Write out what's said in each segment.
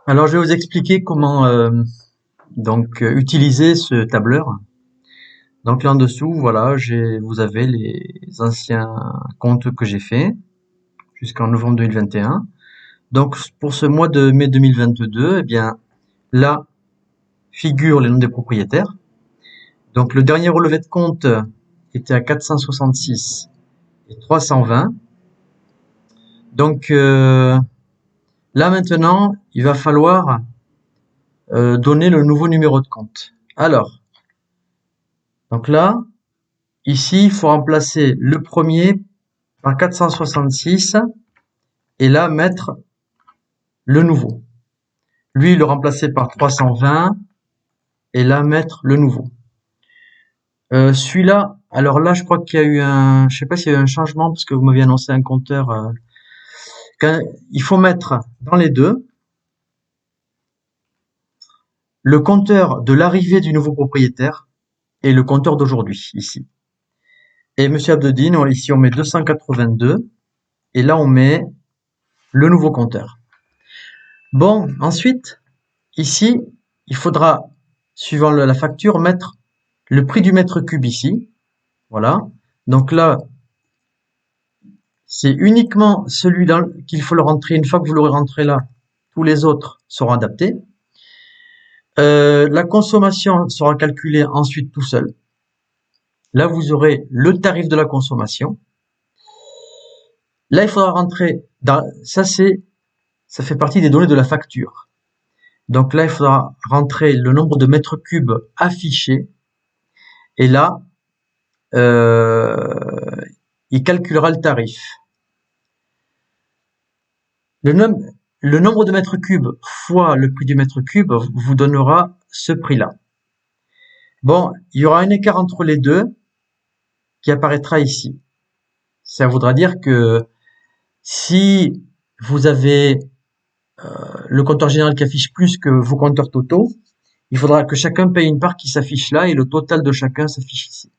Alors, je vais vous expliquer comment utiliser ce tableur. Donc là en dessous, voilà, vous avez les anciens comptes que j'ai faits jusqu'en novembre 2021. Donc pour ce mois de mai 2022, eh bien là figurent les noms des propriétaires. Donc le dernier relevé de compte était à 466 et 320. Donc là maintenant, il va falloir donner le nouveau numéro de compte. Alors, donc là, ici, il faut remplacer le premier par 466 et là mettre le nouveau. Lui, le remplacer par 320 et là mettre le nouveau. Celui-là, alors là, je crois qu'il y a eu je sais pas s'il y a eu un changement parce que vous m'aviez annoncé un compteur. Il faut mettre dans les deux le compteur de l'arrivée du nouveau propriétaire et le compteur d'aujourd'hui, ici. Et Monsieur Abdedine, ici on met 282 et là on met le nouveau compteur. Bon, ensuite, ici, il faudra, suivant la facture, mettre le prix du mètre cube ici. Voilà. Donc là, c'est uniquement celui-là qu'il faut le rentrer. Une fois que vous l'aurez rentré là, tous les autres seront adaptés. La consommation sera calculée ensuite tout seul. Là, vous aurez le tarif de la consommation. Là, il faudra rentrer ça fait partie des données de la facture. Donc là, il faudra rentrer le nombre de mètres cubes affichés. Et là, il calculera le tarif. Le nombre de mètres cubes fois le prix du mètre cube vous donnera ce prix-là. Bon, il y aura un écart entre les deux qui apparaîtra ici. Ça voudra dire que si vous avez le compteur général qui affiche plus que vos compteurs totaux, il faudra que chacun paye une part qui s'affiche là et le total de chacun s'affiche ici.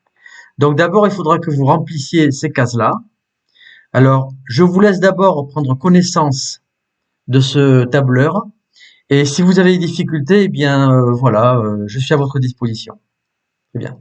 Donc d'abord, il faudra que vous remplissiez ces cases-là. Alors, je vous laisse d'abord prendre connaissance de ce tableur. Et si vous avez des difficultés, eh bien voilà, je suis à votre disposition. Très bien.